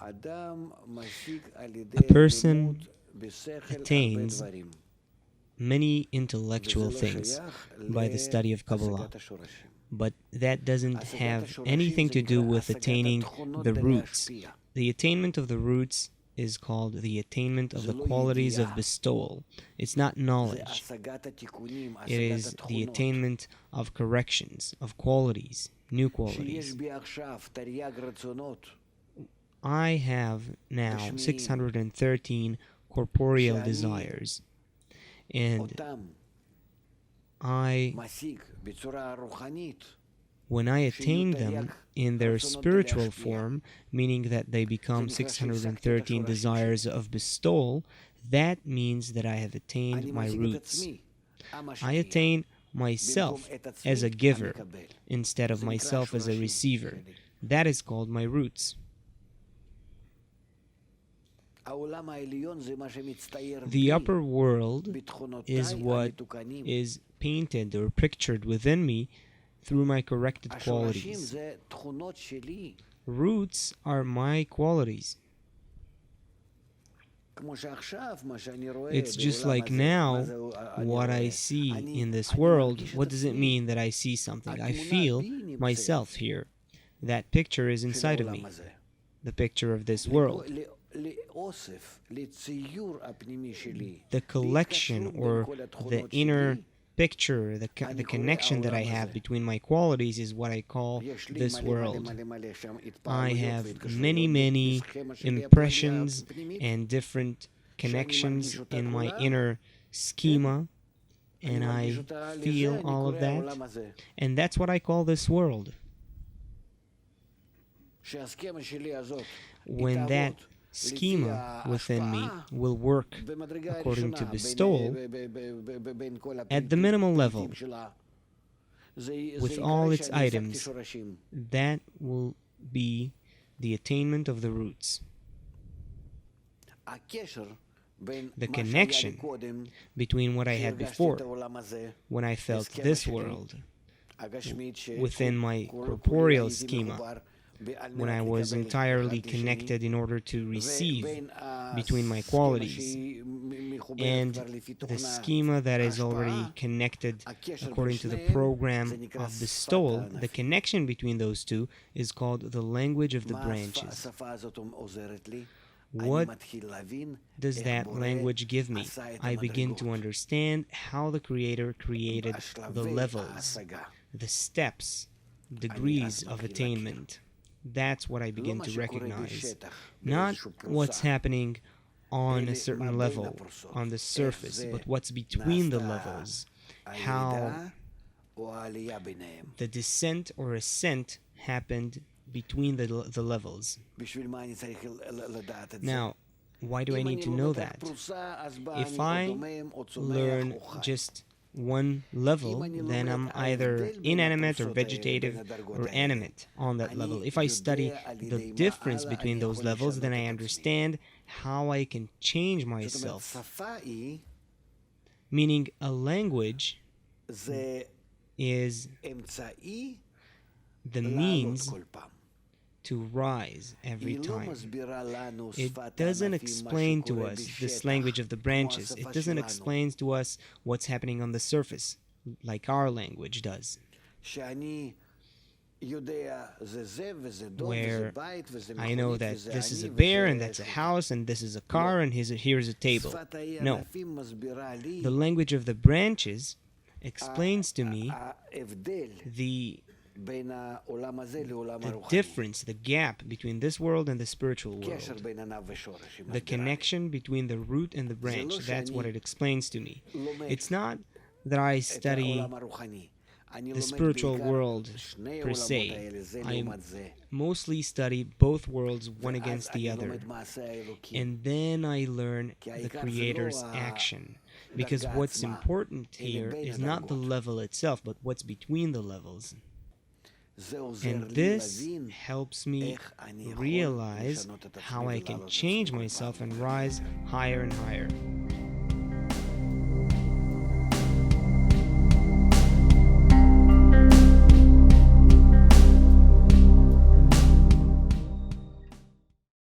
A person attains many intellectual things by the study of Kabbalah, but that doesn't have anything to do with attaining the roots. The attainment of the roots is called the attainment of the qualities of bestowal. It's not knowledge. It is the attainment of corrections, of qualities, new qualities. I have now 613 corporeal desires, and when I attain them in their spiritual form, meaning that they become 613 desires of bestowal, that means that I have attained my roots. I attain myself as a giver instead of myself as a receiver. That is called my roots. The upper world is what is painted or pictured within me through my corrected qualities. Roots are my qualities. It's just like now, what I see in this world. What does it mean that I see something? I feel myself here. That picture is inside of me, the picture of this world. The collection or the inner picture, the connection that I have between my qualities is what I call this world. I have many impressions and different connections in my inner schema, and I feel all of that, and that's what I call this world. When that schema within me will work according to bestowal at the minimal level with all its items, that will be the attainment of the roots. The connection between what I had before, when I felt this world within my corporeal schema, when I was entirely connected in order to receive between my qualities, and the schema that is already connected according to the program of bestowal, the connection between those two is called the language of the branches. What does that language give me? I begin to understand how the Creator created the levels, the steps, degrees of attainment. That's what I begin to recognize. Not what's happening on a certain level, on the surface, but what's between the levels. How the descent or ascent happened between the levels. Now, why do I need to know that? If I learn just one level, then I'm either inanimate or vegetative or animate on that level. If I study the difference between those levels, then I understand how I can change myself. Meaning, a language is the means to rise every time. It doesn't explain to us this language of the branches. It doesn't explain to us what's happening on the surface, like our language does, where I know that this is a bear and that's a house and this is a car and here's a table. No. The language of the branches explains to me the difference, the gap between this world and the spiritual world, the connection between the root and the branch. That's what it explains to me. It's not that I study the spiritual world per se. I mostly study both worlds, one against the other, and then I learn the Creator's action. Because what's important here is not the level itself, but what's between the levels. And this helps me realize how I can change myself and rise higher and higher.